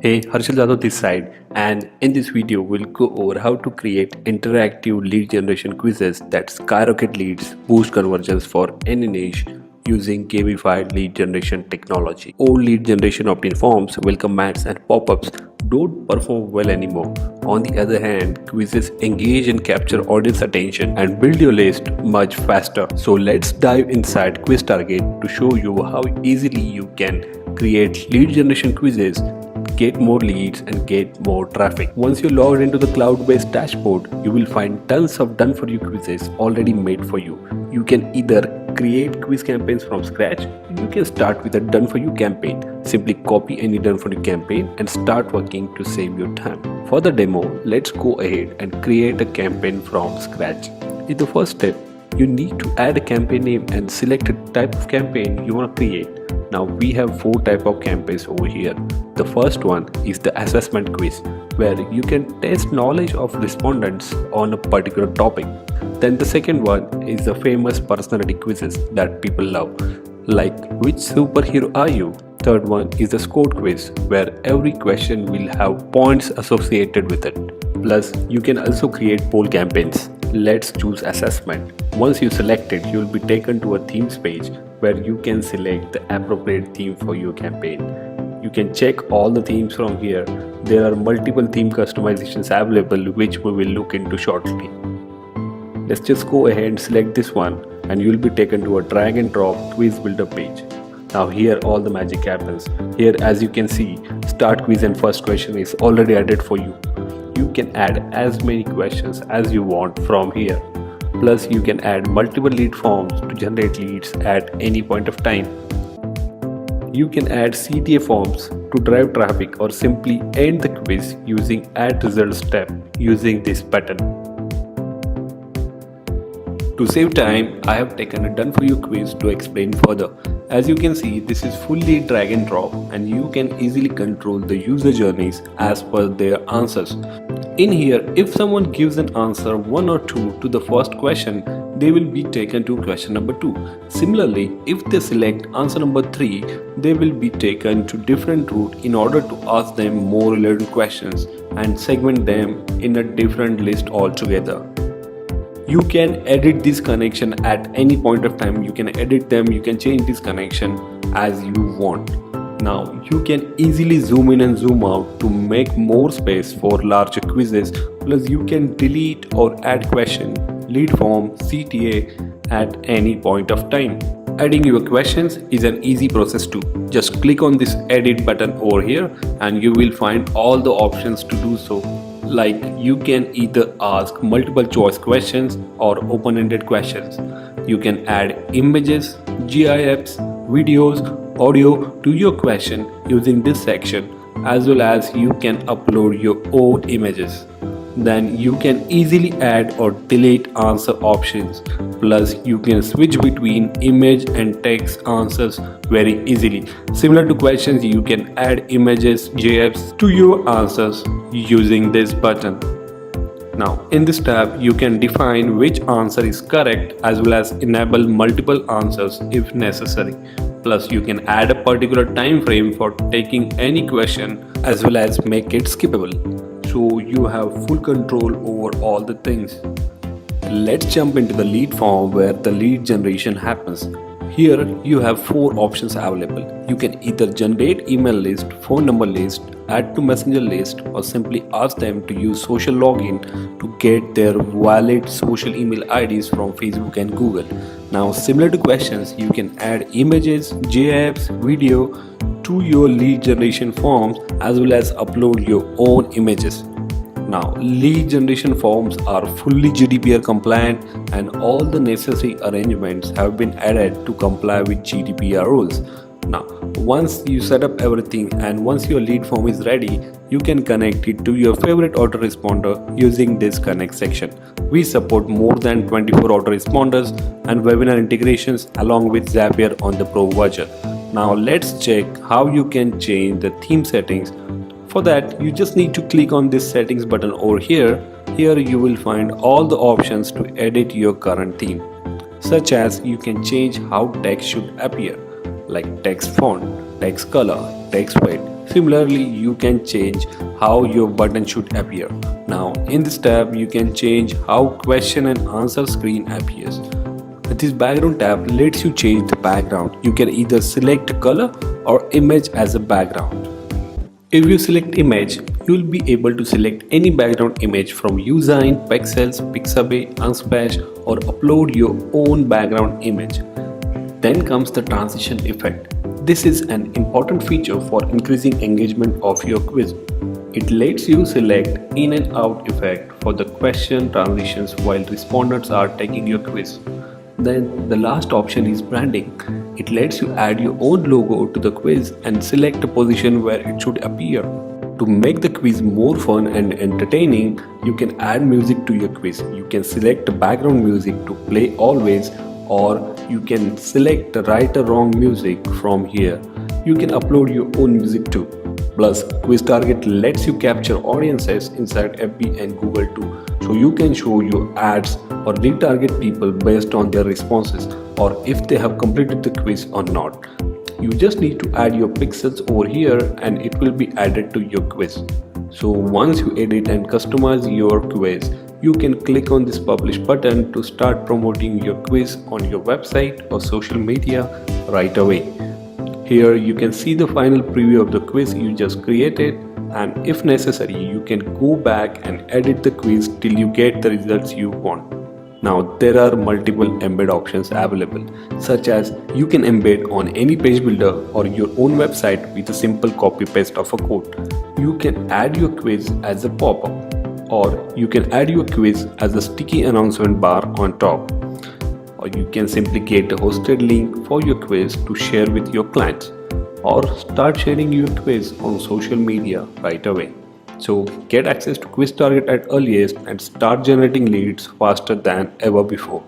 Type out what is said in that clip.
Hey, Harshal Jadhav this side, and in this video we'll go over how to create interactive lead generation quizzes that skyrocket leads, boost conversions for any niche using gamified lead generation technology. Old lead generation opt-in forms, welcome mats and pop-ups don't perform well anymore. On the other hand, quizzes engage and capture audience attention and build your list much faster. So let's dive inside Quiz Target to show you how easily you can create lead generation quizzes, get more leads and get more traffic. Once you're logged into the cloud-based dashboard, you will find tons of done for you quizzes already made for you. You can either create quiz campaigns from scratch, and you can start with a done for you campaign. Simply copy any done for you campaign and start working to save your time. For the demo, let's go ahead and create a campaign from scratch. In the first step, you need to add a campaign name and select a type of campaign you want to create. Now we have 4 types of campaigns over here. The first one is the assessment quiz, where you can test knowledge of respondents on a particular topic. Then the second one is the famous personality quizzes that people love, like which superhero are you? Third one is the score quiz, where every question will have points associated with it. Plus, you can also create poll campaigns. Let's choose assessment. Once you select it, you will be taken to a themes page where you can select the appropriate theme for your campaign. You can check all the themes from here. There are multiple theme customizations available, which we will look into shortly. Let's just go ahead and select this one, and you will be taken to a drag and drop quiz builder page. Now here all the magic happens. Here, as you can see, start quiz and first question is already added for you. You can add as many questions as you want from here. Plus, you can add multiple lead forms to generate leads at any point of time. You can add CTA forms to drive traffic or simply end the quiz using add results step using this button. To save time, I have taken a done for you quiz to explain further. As you can see, this is fully drag and drop, and you can easily control the user journeys as per their answers. In here, if someone gives an answer 1 or 2 to the first question, they will be taken to question number 2. Similarly, if they select answer number 3, they will be taken to different route in order to ask them more related questions and segment them in a different list altogether. You can edit this connection at any point of time. You can edit them, you can change this connection as you want. Now you can easily zoom in and zoom out to make more space for larger quizzes. Plus you can delete or add question, lead form, CTA at any point of time. Adding your questions is an easy process too. Just click on this edit button over here and you will find all the options to do so. Like you can either ask multiple choice questions or open-ended questions. You can add images, GIFs, videos, audio to your question using this section, as well as you can upload your own images. Then you can easily add or delete answer options. Plus you can switch between image and text answers very easily. Similar to questions, you can add images, GIFs to your answers using this button. Now in this tab you can define which answer is correct as well as enable multiple answers if necessary. Plus you can add a particular time frame for taking any question as well as make it skippable. So you have full control over all the things. Let's jump into the lead form where the lead generation happens. Here you have 4 options available. You can either generate email list, phone number list, add to messenger list, or simply ask them to use social login to get their valid social email IDs from Facebook and Google. Now, similar to questions, you can add images, GIFs, video to your lead generation forms as well as upload your own images. Now, lead generation forms are fully GDPR compliant and all the necessary arrangements have been added to comply with GDPR rules. Now, once you set up everything and once your lead form is ready, you can connect it to your favorite autoresponder using this connect section. We support more than 24 autoresponders and webinar integrations along with Zapier on the Pro version. Now, let's check how you can change the theme settings. For that, you just need to click on this settings button over here. Here you will find all the options to edit your current theme, such as you can change how text should appear, like text font, text color, text weight. Similarly, you can change how your button should appear. Now, in this tab, you can change how question and answer screen appears. This background tab lets you change the background. You can either select color or image as a background. If you select image, you will be able to select any background image from Usign, Pexels, Pixabay, Unsplash, or upload your own background image. Then comes the transition effect. This is an important feature for increasing engagement of your quiz. It lets you select in and out effect for the question transitions while respondents are taking your quiz. Then the last option is branding. It lets you add your own logo to the quiz and select a position where it should appear. To make the quiz more fun and entertaining, you can add music to your quiz. You can select background music to play always, or you can select the right or wrong music from here. You can upload your own music too. Plus, Quiz Target lets you capture audiences inside FB and Google too, so you can show your ads or retarget people based on their responses or if they have completed the quiz or not. You just need to add your pixels over here and it will be added to your quiz. So once you edit and customize your quiz, you can click on this publish button to start promoting your quiz on your website or social media right away. Here you can see the final preview of the quiz you just created, and if necessary you can go back and edit the quiz till you get the results you want. Now there are multiple embed options available, such as you can embed on any page builder or your own website with a simple copy paste of a code. You can add your quiz as a pop-up, or you can add your quiz as a sticky announcement bar on top. Or you can simply get a hosted link for your quiz to share with your clients, or start sharing your quiz on social media right away. So get access to Quiz Target at earliest and start generating leads faster than ever before.